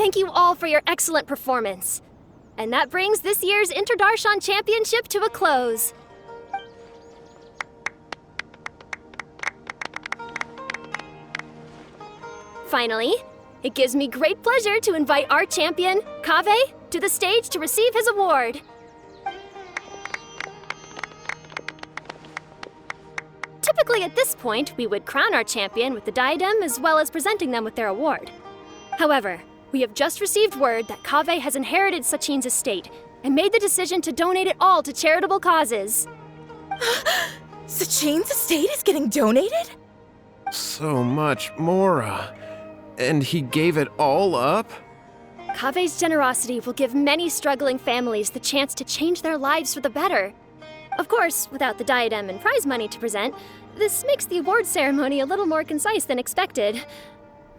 thank you all for your excellent performance. And that brings this year's Interdarshan Championship to a close. Finally, it gives me great pleasure to invite our champion, Kaveh, to the stage to receive his award. Typically at this point, we would crown our champion with the diadem as well as presenting them with their award. However, we have just received word that Kaveh has inherited Sachin's estate and made the decision to donate it all to charitable causes. Sachin's estate is getting donated? So much Mora. And he gave it all up? Kaveh's generosity will give many struggling families the chance to change their lives for the better. Of course, without the diadem and prize money to present, this makes the award ceremony a little more concise than expected.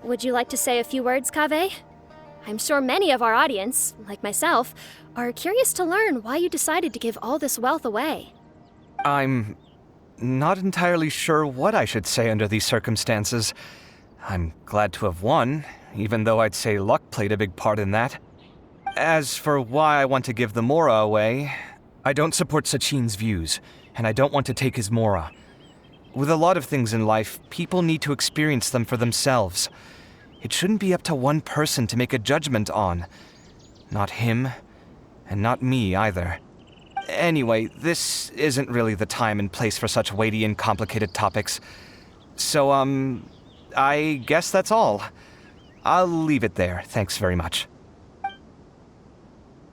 Would you like to say a few words, Kaveh? I'm sure many of our audience, like myself, are curious to learn why you decided to give all this wealth away. I'm not entirely sure what I should say under these circumstances. I'm glad to have won, even though I'd say luck played a big part in that. As for why I want to give the Mora away, I don't support Sachin's views, and I don't want to take his Mora. With a lot of things in life, people need to experience them for themselves. It shouldn't be up to one person to make a judgment on. Not him, and not me either. Anyway, this isn't really the time and place for such weighty and complicated topics. So, I guess that's all. I'll leave it there. Thanks very much.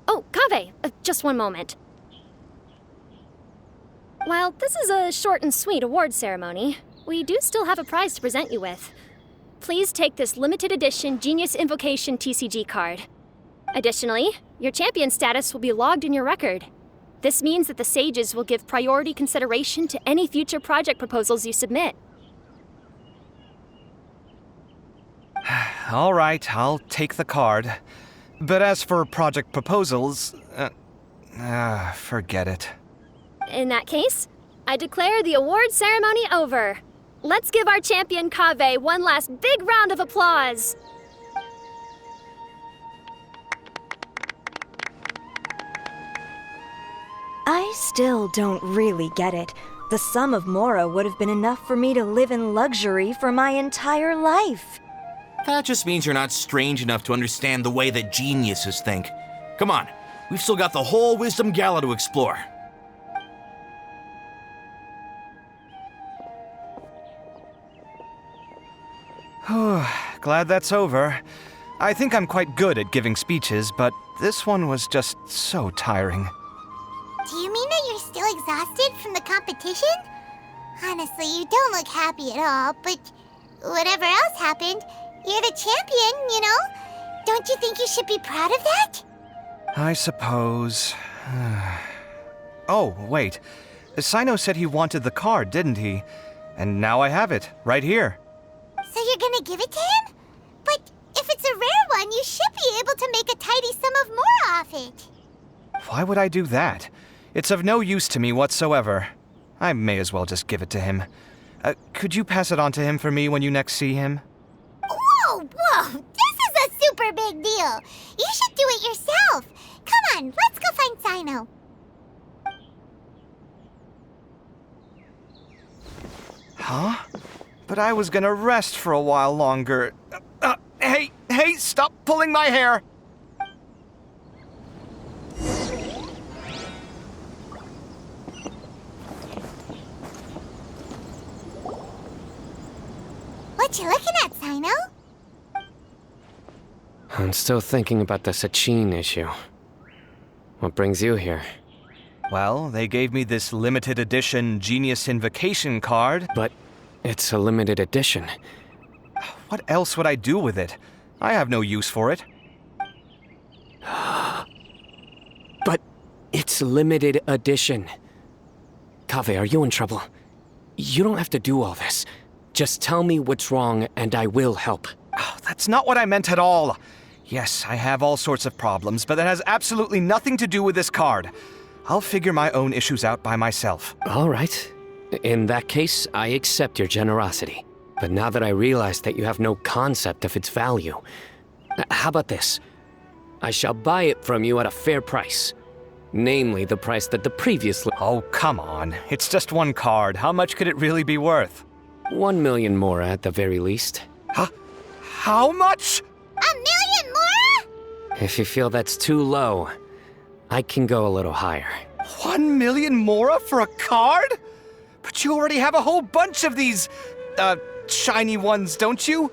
Oh, Kaveh, just one moment. While this is a short and sweet award ceremony, we do still have a prize to present you with. Please take this limited edition Genius Invocation TCG card. Additionally, your champion status will be logged in your record. This means that the Sages will give priority consideration to any future project proposals you submit. All right, I'll take the card. But as for project proposals, forget it. In that case, I declare the award ceremony over. Let's give our champion Kaveh one last big round of applause. I still don't really get it. The sum of Mora would have been enough for me to live in luxury for my entire life. That just means you're not strange enough to understand the way that geniuses think. Come on, we've still got the whole Wisdom Gala to explore. Glad that's over. I think I'm quite good at giving speeches, but this one was just so tiring. Do you mean that you're still exhausted from the competition? Honestly, you don't look happy at all, but whatever else happened, you're the champion, you know? Don't you think you should be proud of that? I suppose. Oh, wait. Sino said he wanted the card, didn't he? And now I have it, right here. So you're gonna give it to him? But if it's a rare one, you should be able to make a tidy sum of more off it. Why would I do that? It's of no use to me whatsoever. I may as well just give it to him. Could you pass it on to him for me when you next see him? Whoa! This is a super big deal. You should do it yourself. Come on, let's go find Sino. Huh? But I was gonna rest for a while longer. Hey, stop pulling my hair! What you looking at, Sino? I'm still thinking about the Sachin issue. What brings you here? Well, they gave me this limited edition Genius Invocation card. But it's a limited edition. What else would I do with it? I have no use for it. But it's limited edition. Kaveh, are you in trouble? You don't have to do all this. Just tell me what's wrong and I will help. Oh, that's not what I meant at all. Yes, I have all sorts of problems, but that has absolutely nothing to do with this card. I'll figure my own issues out by myself. All right. In that case, I accept your generosity. But now that I realize that you have no concept of its value, How about this? I shall buy it from you at a fair price. Namely, the price that the previous... Oh, come on. It's just one card. How much could it really be worth? 1 million more at the very least. How much? 1 million more? If you feel that's too low, I can go a little higher. 1 million mora for a card? But you already have a whole bunch of these, shiny ones, don't you?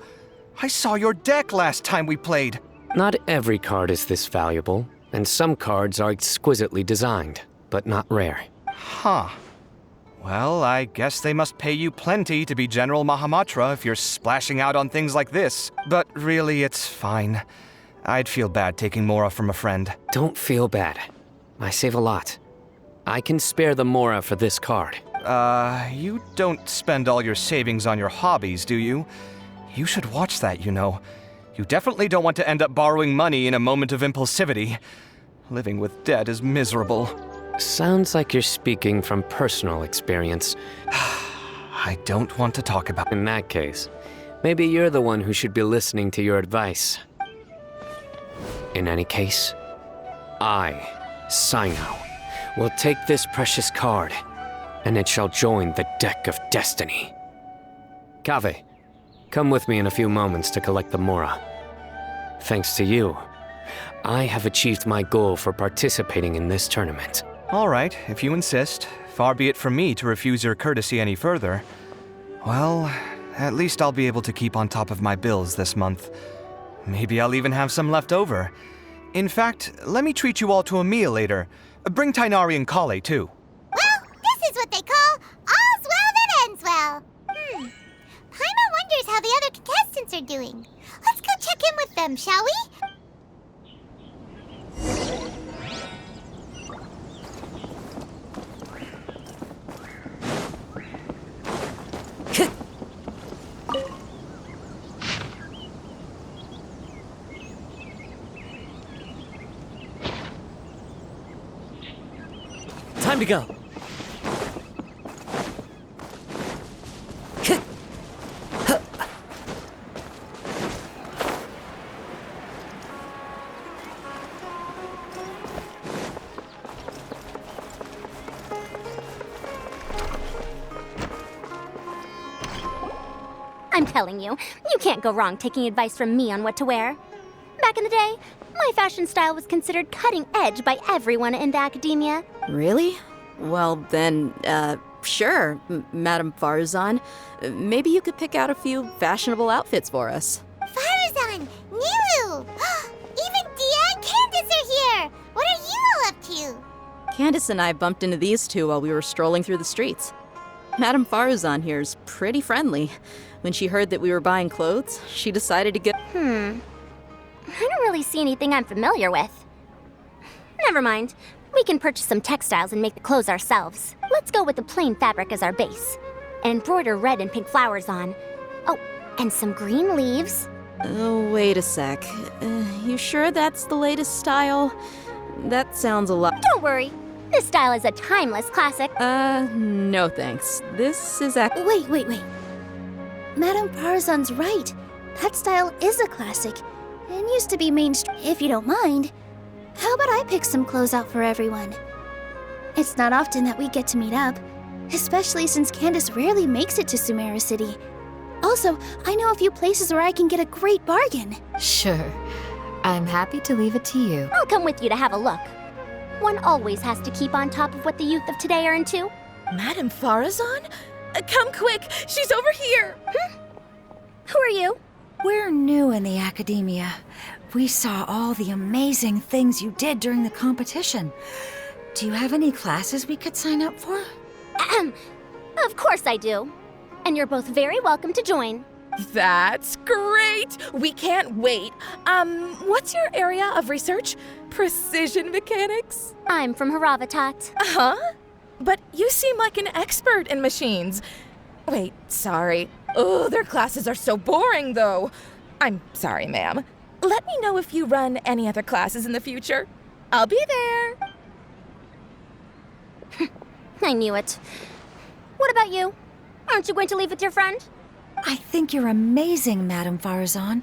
I saw your deck last time we played. Not every card is this valuable, and some cards are exquisitely designed, but not rare. Huh. Well, I guess they must pay you plenty to be General Mahamatra if you're splashing out on things like this. But really, it's fine. I'd feel bad taking mora from a friend. Don't feel bad. I save a lot. I can spare the mora for this card. You don't spend all your savings on your hobbies, do you? You should watch that, you know. You definitely don't want to end up borrowing money in a moment of impulsivity. Living with debt is miserable. Sounds like you're speaking from personal experience. I don't want to talk about... In that case, maybe you're the one who should be listening to your advice. In any case, I, Sino, will take this precious card, and it shall join the deck of destiny. Kaveh, come with me in a few moments to collect the mora. Thanks to you, I have achieved my goal for participating in this tournament. All right, if you insist. Far be it from me to refuse your courtesy any further. Well, at least I'll be able to keep on top of my bills this month. Maybe I'll even have some left over. In fact, let me treat you all to a meal later. Bring Tainari and Kale, too. Well, this is what they call all's well that ends well. Paimon wonders how the other contestants are doing. Let's go check in with them, shall we? Time to go. I'm telling you, you can't go wrong taking advice from me on what to wear. Back in the day, my fashion style was considered cutting edge by everyone in the academia. Really? Well, then, sure, Madame Farzan. Maybe you could pick out a few fashionable outfits for us. Farzan! Nilu! Even Dia and Candace are here! What are you all up to? Candace and I bumped into these two while we were strolling through the streets. Madame Farzan here's pretty friendly. When she heard that we were buying clothes, she decided to get... I don't really see anything I'm familiar with. Never mind. We can purchase some textiles and make the clothes ourselves. Let's go with the plain fabric as our base. And embroider red and pink flowers on. Oh, and some green leaves. Oh, wait a sec. You sure that's the latest style? That sounds a lot... Don't worry. This style is a timeless classic. No thanks. This is Wait. Madame Farzan's right. That style is a classic. And used to be mainstream. If you don't mind, how about I pick some clothes out for everyone? It's not often that we get to meet up, especially since Candace rarely makes it to Sumeru City. Also, I know a few places where I can get a great bargain. Sure. I'm happy to leave it to you. I'll come with you to have a look. One always has to keep on top of what the youth of today are into. Madame Farzan? Come quick, she's over here! Who are you? We're new in the academia. We saw all the amazing things you did during the competition. Do you have any classes we could sign up for? Of course I do. And you're both very welcome to join. That's great! We can't wait. What's your area of research? Precision mechanics? I'm from Haravatat. Huh? But you seem like an expert in machines. Wait, sorry. Oh, their classes are so boring, though. I'm sorry, ma'am. Let me know if you run any other classes in the future. I'll be there. I knew it. What about you? Aren't you going to leave with your friend? I think you're amazing, Madame Farzan.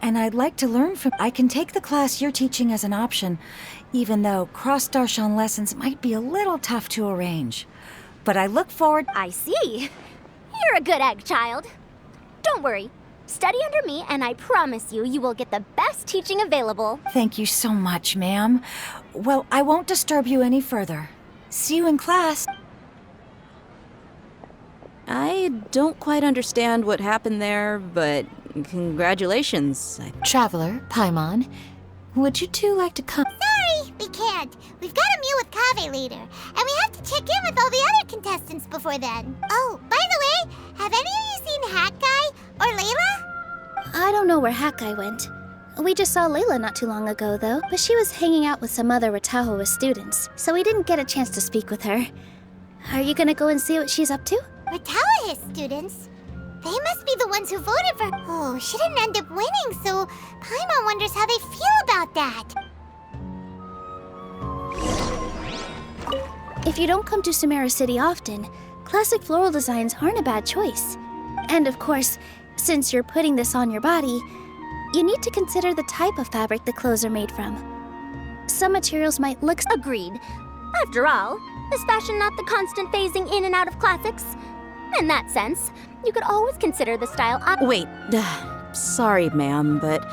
and I'd like to learn from... I can take the class you're teaching as an option, even though cross-Darshan lessons might be a little tough to arrange. But I look forward... I see. You're a good egg, child. Don't worry. Study under me, and I promise you, you will get the best teaching available. Thank you so much, ma'am. Well, I won't disturb you any further. See you in class. I don't quite understand what happened there, but congratulations. Traveler, Paimon, would you two like to come? Sorry, we can't. We've got to meet with Kaveh later, and we have to check in with all the other contestants before then. Oh, by the way, have any of you seen Hat Guy or Layla? I don't know where Hat Guy went. We just saw Layla not too long ago, though, but she was hanging out with some other Ratahoa students, so we didn't get a chance to speak with her. Are you gonna go and see what she's up to? Ratahoa students? They must be the ones who voted for... Oh, she didn't end up winning, so Paimon wonders how they feel about that. If you don't come to Sumeru City often, classic floral designs aren't a bad choice. And of course, since you're putting this on your body, you need to consider the type of fabric the clothes are made from. Some materials might look... Agreed. After all, is fashion not the constant phasing in and out of classics? In that sense, you could always consider the style Wait, sorry, ma'am, but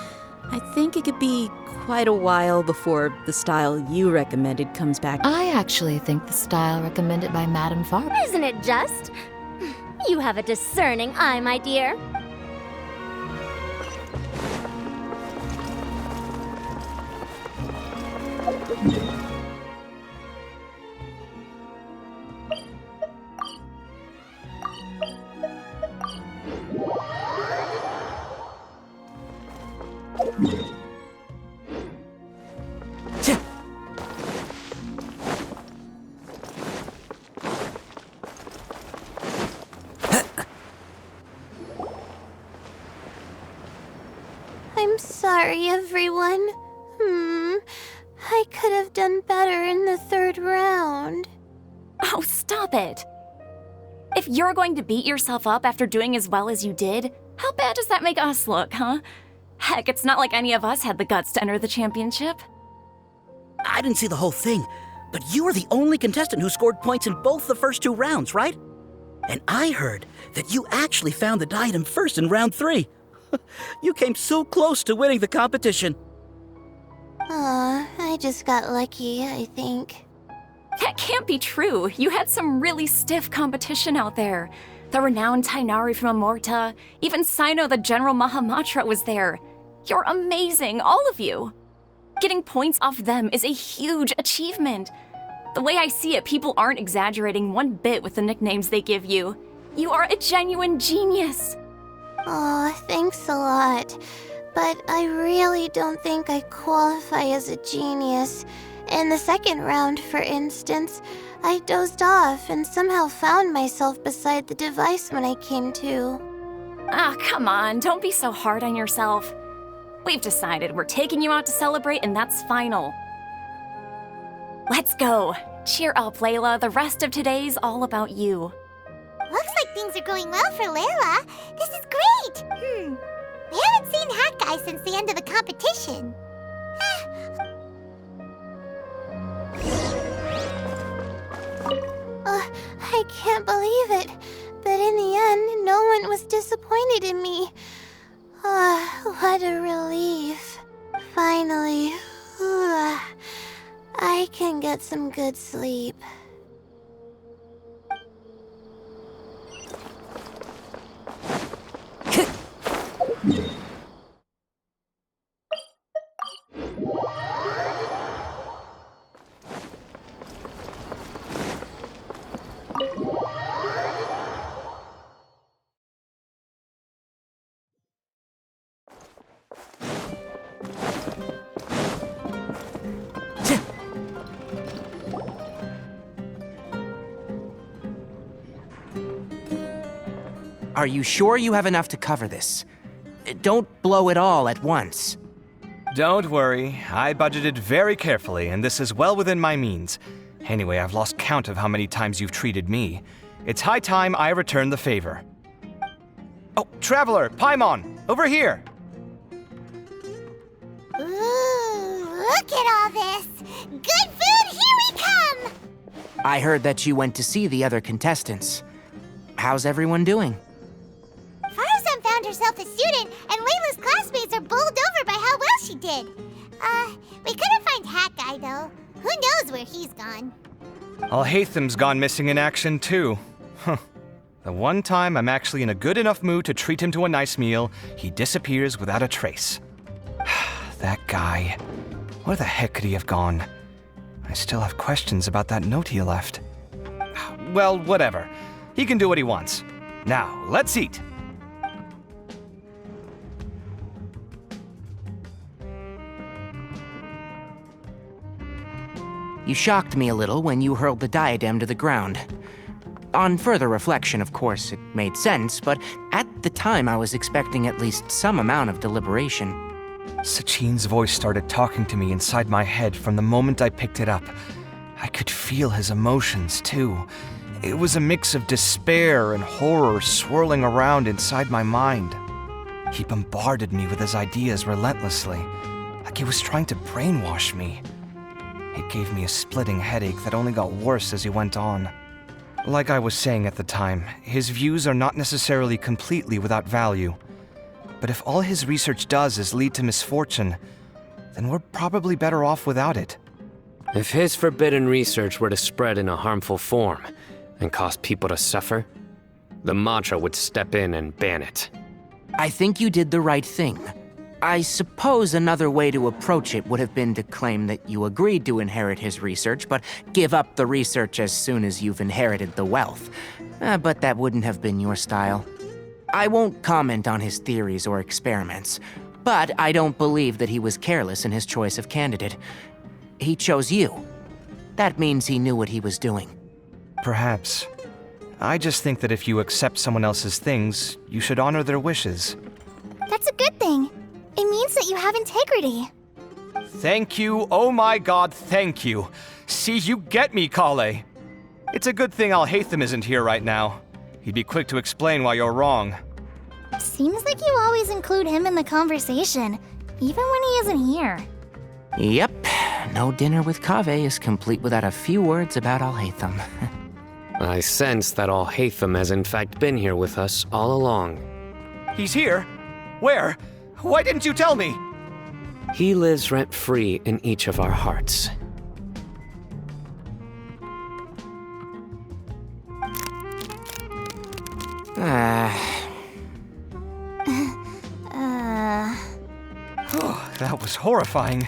I think it could be quite a while before the style you recommended comes back. I actually think the style recommended by Madame Farr. Isn't it just? You have a discerning eye, my dear. I'm sorry, everyone. I could have done better in the third round. Oh, stop it! If you're going to beat yourself up after doing as well as you did, how bad does that make us look, huh? Heck, it's not like any of us had the guts to enter the championship. I didn't see the whole thing, but you were the only contestant who scored points in both the first 2 rounds, right? And I heard that you actually found the diadem first in round 3. You came so close to winning the competition. Aw, I just got lucky, I think. That can't be true. You had some really stiff competition out there. The renowned Tainari from Amorta, even Sino the General Mahamatra was there. You're amazing, all of you. Getting points off them is a huge achievement. The way I see it, people aren't exaggerating one bit with the nicknames they give you. You are a genuine genius. Aw, thanks a lot. But I really don't think I qualify as a genius. In the second round, for instance, I dozed off and somehow found myself beside the device when I came to. Ah, come on, don't be so hard on yourself. We've decided we're taking you out to celebrate, and that's final. Let's go. Cheer up, Layla. The rest of today's all about you. Looks like things are going well for Layla. This is great! We haven't seen Hat Guy since the end of the competition. I can't believe it. But in the end, no one was disappointed in me. What a relief. Finally, I can get some good sleep. Are you sure you have enough to cover this? Don't blow it all at once. Don't worry, I budgeted very carefully, and this is well within my means. Anyway, I've lost count of how many times you've treated me. It's high time I return the favor. Oh, Traveler, Paimon, over here! Look at all this! Good food, here we come! I heard that you went to see the other contestants. How's everyone doing? Farzan found herself a student, and Layla's classmates are bowled over by how well she did. We couldn't find Hat Guy, though. Who knows where he's gone? Al-Haytham's gone missing in action, too. Huh. The one time I'm actually in a good enough mood to treat him to a nice meal, he disappears without a trace. That guy. Where the heck could he have gone? I still have questions about that note he left. Well, whatever. He can do what he wants. Now, let's eat. You shocked me a little when you hurled the diadem to the ground. On further reflection, of course, it made sense, but at the time I was expecting at least some amount of deliberation. Sachin's voice started talking to me inside my head from the moment I picked it up. I could feel his emotions, too. It was a mix of despair and horror swirling around inside my mind. He bombarded me with his ideas relentlessly, like he was trying to brainwash me. It gave me a splitting headache that only got worse as he went on. Like I was saying at the time, his views are not necessarily completely without value. But if all his research does is lead to misfortune, then we're probably better off without it. If his forbidden research were to spread in a harmful form and cause people to suffer, the Matra would step in and ban it. I think you did the right thing. I suppose another way to approach it would have been to claim that you agreed to inherit his research, but give up the research as soon as you've inherited the wealth. But that wouldn't have been your style. I won't comment on his theories or experiments, but I don't believe that he was careless in his choice of candidate. He chose you. That means he knew what he was doing. Perhaps. I just think that if you accept someone else's things, you should honor their wishes. That's a good thing. It means that you have integrity. Thank you, oh my god, thank you. See, you get me, Kale. It's a good thing Al-Haytham isn't here right now. He'd be quick to explain why you're wrong. Seems like you always include him in the conversation, even when he isn't here. Yep, no dinner with Kaveh is complete without a few words about Al-Haytham. I sense that Al-Haytham has in fact been here with us all along. He's here? Where? Why didn't you tell me? He lives rent-free in each of our hearts. That was horrifying.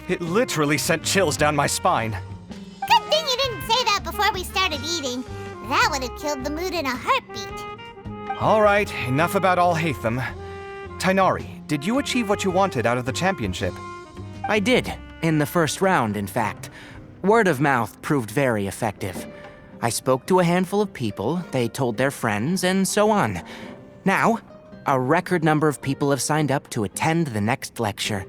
It literally sent chills down my spine. Good thing you didn't say that before we started eating. That would have killed the mood in a heartbeat. All right, enough about Al-Haytham. Tainari, did you achieve what you wanted out of the championship? I did, in the first round, in fact. Word of mouth proved very effective. I spoke to a handful of people, they told their friends, and so on. Now, a record number of people have signed up to attend the next lecture.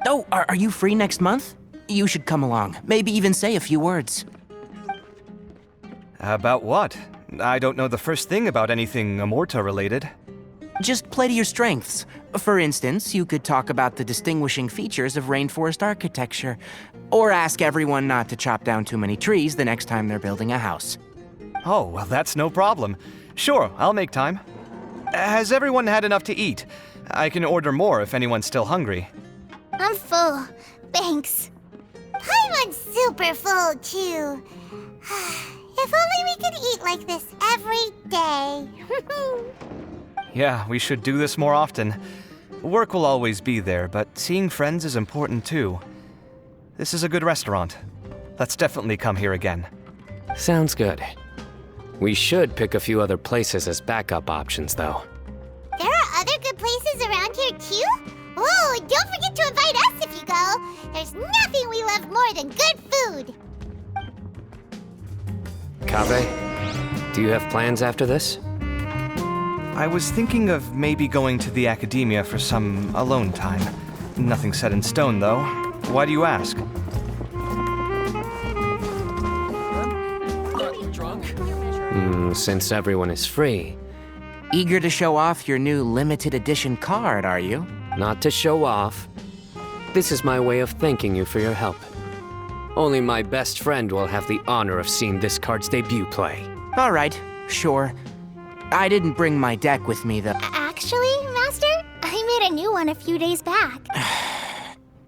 Oh, are you free next month? You should come along, maybe even say a few words. About what? I don't know the first thing about anything Amorta-related. Just play to your strengths. For instance, you could talk about the distinguishing features of rainforest architecture, or ask everyone not to chop down too many trees the next time they're building a house. Oh, well, that's no problem. Sure, I'll make time. Has everyone had enough to eat? I can order more if anyone's still hungry. I'm full. Thanks. I'm super full, too. If only we could eat like this every day. Yeah, we should do this more often. Work will always be there, but seeing friends is important too. This is a good restaurant. Let's definitely come here again. Sounds good. We should pick a few other places as backup options, though. There are other good places around here, too? Whoa, and don't forget to invite us if you go. There's nothing we love more than good food. Kaveh, do you have plans after this? I was thinking of maybe going to the academia for some alone time. Nothing set in stone, though. Why do you ask? Since everyone is free. Eager to show off your new limited edition card, are you? Not to show off. This is my way of thanking you for your help. Only my best friend will have the honor of seeing this card's debut play. All right, sure. I didn't bring my deck with me, though. Actually, Master, I made a new one a few days back.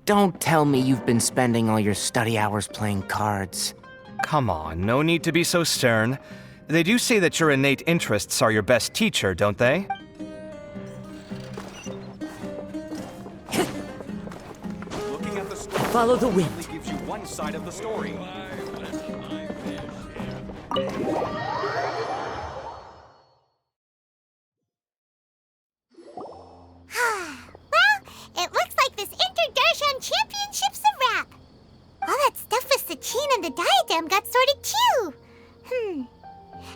Don't tell me you've been spending all your study hours playing cards. Come on, no need to be so stern. They do say that your innate interests are your best teacher, don't they? Follow the wind. Gives you one side of the story. Well, it looks like this Interdarshan Championship's a wrap. All that stuff with Sachin and the diadem got sorted too.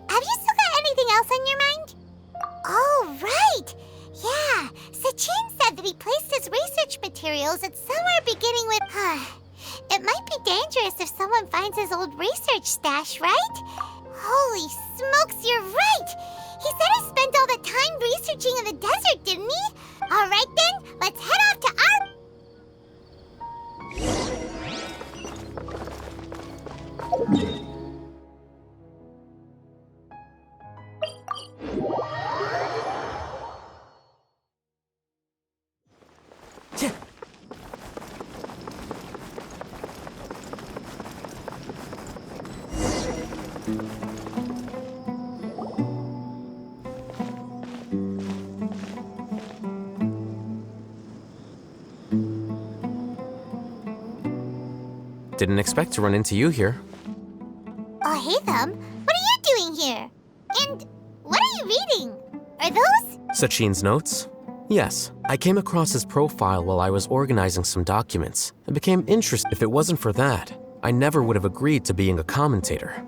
Have you still got anything else on your mind? Oh, right. Yeah, Sachin said that he placed his research materials at somewhere beginning with... It might be dangerous if someone finds his old research stash, right? Holy smokes, you're right! He said he spent all the time researching in the desert, didn't he? All right then, let's head off to our... Didn't expect to run into you here. Oh, hey, Thumb. What are you doing here? And what are you reading? Are those... Sachin's notes? Yes, I came across his profile while I was organizing some documents. I became interested. If it wasn't for that, I never would have agreed to being a commentator.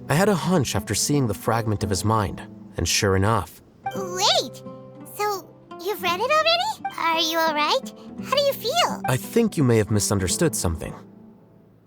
I had a hunch after seeing the fragment of his mind, and sure enough... Wait! So, you've read it already? Are you alright? How do you feel? I think you may have misunderstood something.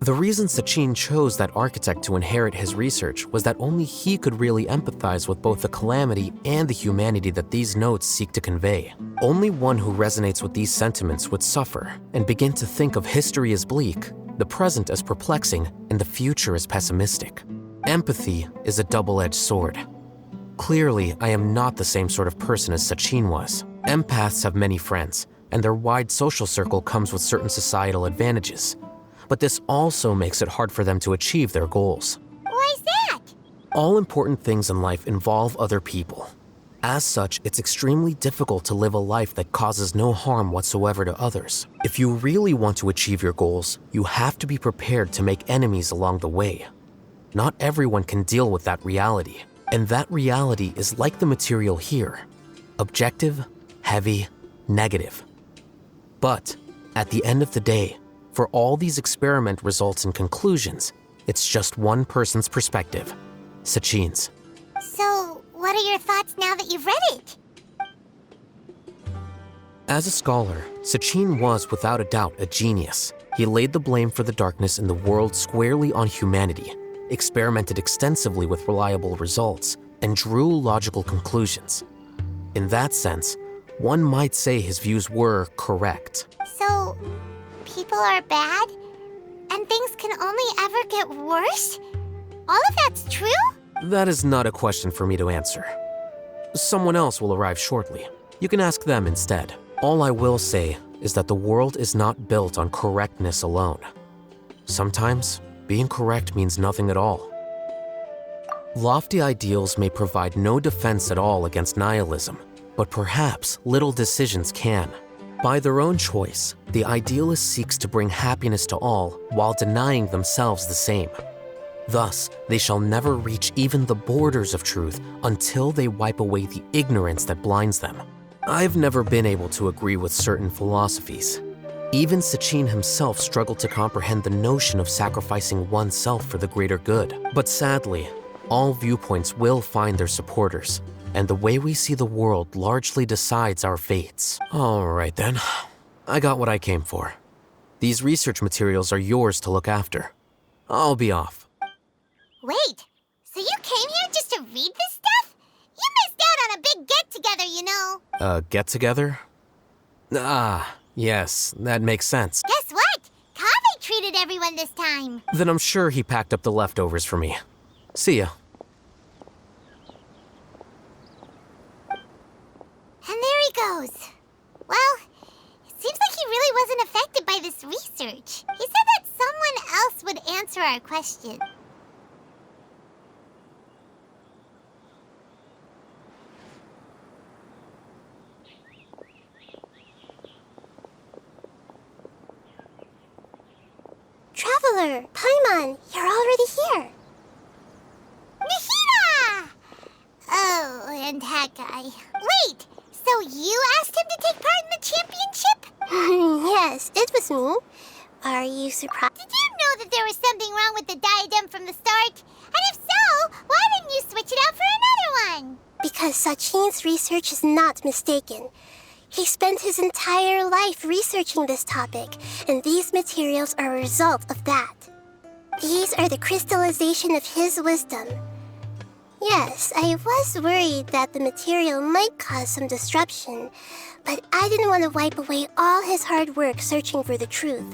The reason Sachin chose that architect to inherit his research was that only he could really empathize with both the calamity and the humanity that these notes seek to convey. Only one who resonates with these sentiments would suffer and begin to think of history as bleak, the present as perplexing, and the future as pessimistic. Empathy is a double-edged sword. Clearly, I am not the same sort of person as Sachin was. Empaths have many friends, and their wide social circle comes with certain societal advantages. But this also makes it hard for them to achieve their goals. Why's that? All important things in life involve other people. As such, it's extremely difficult to live a life that causes no harm whatsoever to others. If you really want to achieve your goals, you have to be prepared to make enemies along the way. Not everyone can deal with that reality, and that reality is like the material here: objective, heavy, negative. But at the end of the day, for all these experiment results and conclusions, it's just one person's perspective, Sachin's. So, what are your thoughts now that you've read it? As a scholar, Sachin was without a doubt a genius. He laid the blame for the darkness in the world squarely on humanity, experimented extensively with reliable results, and drew logical conclusions. In that sense, one might say his views were correct. So, people are bad? And things can only ever get worse? All of that's true? That is not a question for me to answer. Someone else will arrive shortly. You can ask them instead. All I will say is that the world is not built on correctness alone. Sometimes, being correct means nothing at all. Lofty ideals may provide no defense at all against nihilism, but perhaps little decisions can. By their own choice, the idealist seeks to bring happiness to all while denying themselves the same. Thus, they shall never reach even the borders of truth until they wipe away the ignorance that blinds them. I've never been able to agree with certain philosophies. Even Sachin himself struggled to comprehend the notion of sacrificing oneself for the greater good. But sadly, all viewpoints will find their supporters, and the way we see the world largely decides our fates. All right then, I got what I came for. These research materials are yours to look after. I'll be off. Wait, so you came here just to read this stuff? You missed out on a big get-together, you know. Get-together? Yes, that makes sense. Guess what? Kaveh treated everyone this time. Then I'm sure he packed up the leftovers for me. See ya. And there he goes. Well, it seems like he really wasn't affected by this research. He said that someone else would answer our question. Traveler, Paimon, you're already here. Nahida! Oh, and that guy. Wait, so you asked him to take part in the championship? Yes, it was me. Are you surprised? Did you know that there was something wrong with the diadem from the start? And if so, why didn't you switch it out for another one? Because Sachin's research is not mistaken. He spent his entire life researching this topic, and these materials are a result of that. These are the crystallization of his wisdom. Yes, I was worried that the material might cause some disruption, but I didn't want to wipe away all his hard work searching for the truth.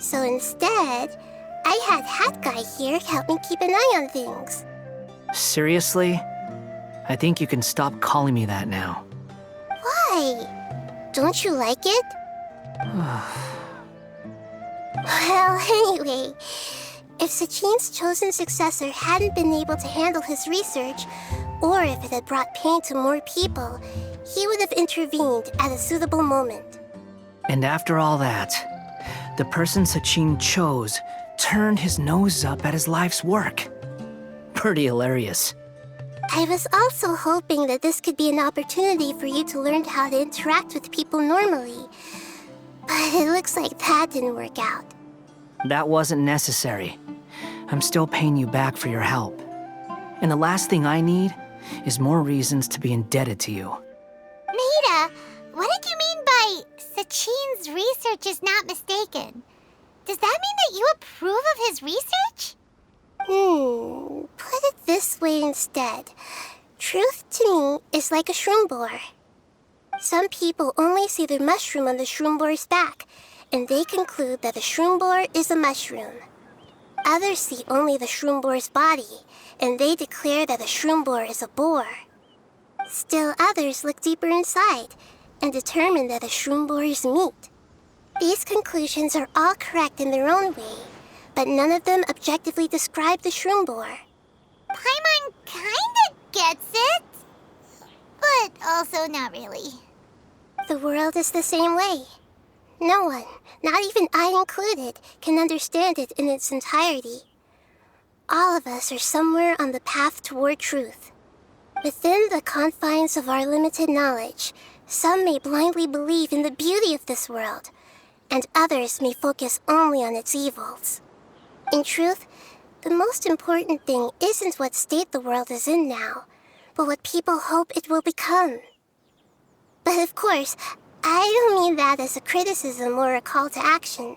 So instead, I had Hat Guy here help me keep an eye on things. Seriously? I think you can stop calling me that now. Why? Don't you like it? Well, anyway, if Sachin's chosen successor hadn't been able to handle his research, or if it had brought pain to more people, he would have intervened at a suitable moment. And after all that, the person Sachin chose turned his nose up at his life's work. Pretty hilarious. I was also hoping that this could be an opportunity for you to learn how to interact with people normally. But it looks like that didn't work out. That wasn't necessary. I'm still paying you back for your help. And the last thing I need is more reasons to be indebted to you. Nahida, what did you mean by Sachin's research is not mistaken? Does that mean that you approve of his research? Put it this way instead. Truth to me is like a shroom boar. Some people only see the mushroom on the shroom boar's back, and they conclude that the shroom boar is a mushroom. Others see only the shroom boar's body, and they declare that the shroom boar is a boar. Still others look deeper inside, and determine that the shroom boar is meat. These conclusions are all correct in their own way, but none of them objectively describe the shroom boar. Paimon kinda gets it, but also not really. The world is the same way. No one, not even I included, can understand it in its entirety. All of us are somewhere on the path toward truth. Within the confines of our limited knowledge, some may blindly believe in the beauty of this world, and others may focus only on its evils. In truth, the most important thing isn't what state the world is in now, but what people hope it will become. But of course, I don't mean that as a criticism or a call to action.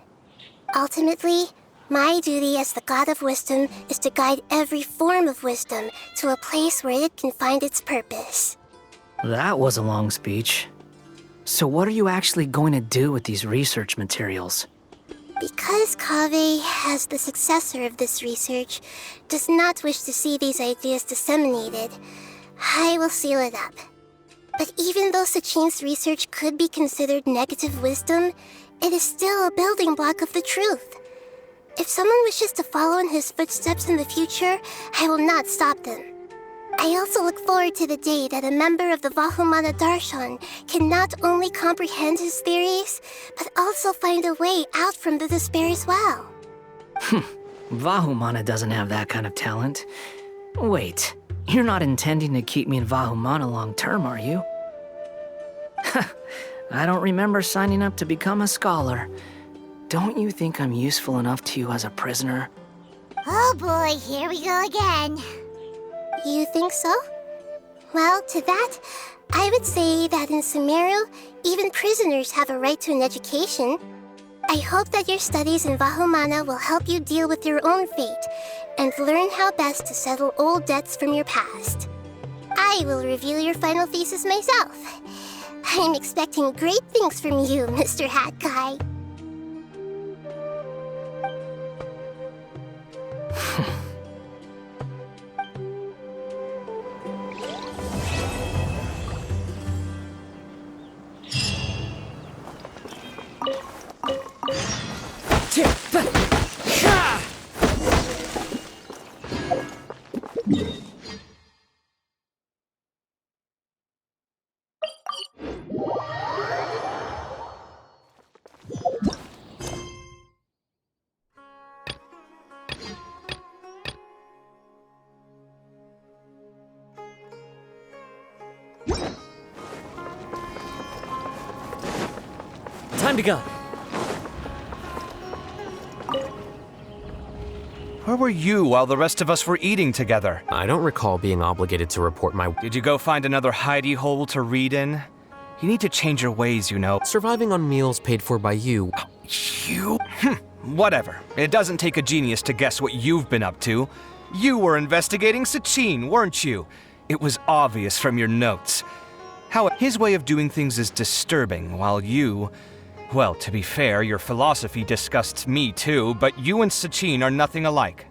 Ultimately, my duty as the God of Wisdom is to guide every form of wisdom to a place where it can find its purpose. That was a long speech. So what are you actually going to do with these research materials? Because Kaveh, as the successor of this research, does not wish to see these ideas disseminated, I will seal it up. But even though Sachin's research could be considered negative wisdom, it is still a building block of the truth. If someone wishes to follow in his footsteps in the future, I will not stop them. I also look forward to the day that a member of the Vahumana Darshan can not only comprehend his theories, but also find a way out from the despair as well. Vahumana doesn't have that kind of talent. Wait, you're not intending to keep me in Vahumana long term, are you? I don't remember signing up to become a scholar. Don't you think I'm useful enough to you as a prisoner? Oh boy, here we go again. You think so? Well, to that, I would say that in Sumeru, even prisoners have a right to an education. I hope that your studies in Vahumana will help you deal with your own fate and learn how best to settle old debts from your past. I will review your final thesis myself. I'm expecting great things from you, Mr. Hat Guy. Time to go. Where were you while the rest of us were eating together? I don't recall being obligated to report my... Did you go find another hidey hole to read in? You need to change your ways, you know. Surviving on meals paid for by you... You? Whatever. It doesn't take a genius to guess what you've been up to. You were investigating Sachin, weren't you? It was obvious from your notes. How his way of doing things is disturbing, while you... Well, to be fair, your philosophy disgusts me too, but you and Sachin are nothing alike.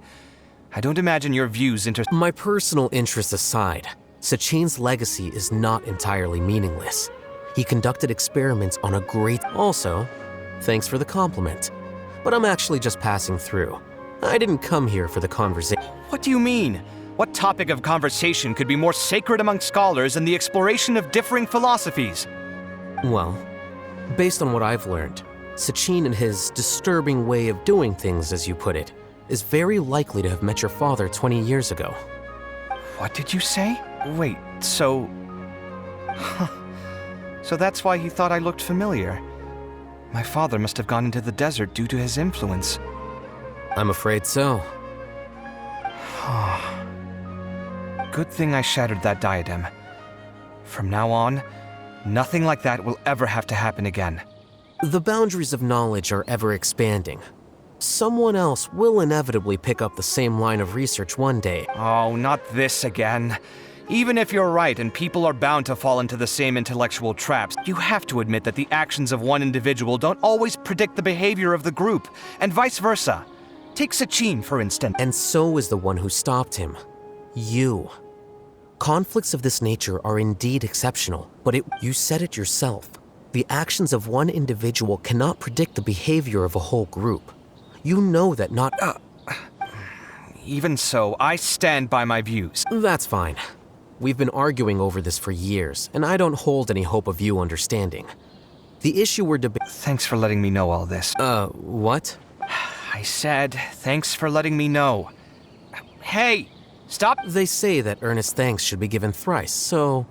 I don't imagine your views My personal interests aside, Sachin's legacy is not entirely meaningless. He conducted experiments on a great... Also, thanks for the compliment. But I'm actually just passing through. I didn't come here for the conversation. What do you mean? What topic of conversation could be more sacred among scholars than the exploration of differing philosophies? Well, based on what I've learned, Sachin and his disturbing way of doing things, as you put it, is very likely to have met your father 20 years ago. What did you say? Wait, so... So that's why he thought I looked familiar. My father must have gone into the desert due to his influence. I'm afraid so. Good thing I shattered that diadem. From now on, nothing like that will ever have to happen again. The boundaries of knowledge are ever expanding. Someone else will inevitably pick up the same line of research one day. Oh, not this again. Even if you're right and people are bound to fall into the same intellectual traps, you have to admit that the actions of one individual don't always predict the behavior of the group, and vice versa. Take Sachin, for instance. And so is the one who stopped him. You. Conflicts of this nature are indeed exceptional, but you said it yourself. The actions of one individual cannot predict the behavior of a whole group. You know that not... Even so, I stand by my views. That's fine. We've been arguing over this for years, and I don't hold any hope of you understanding. The issue we're debating... Thanks for letting me know all this. What? I said, thanks for letting me know. Hey, stop! They say that earnest thanks should be given thrice, so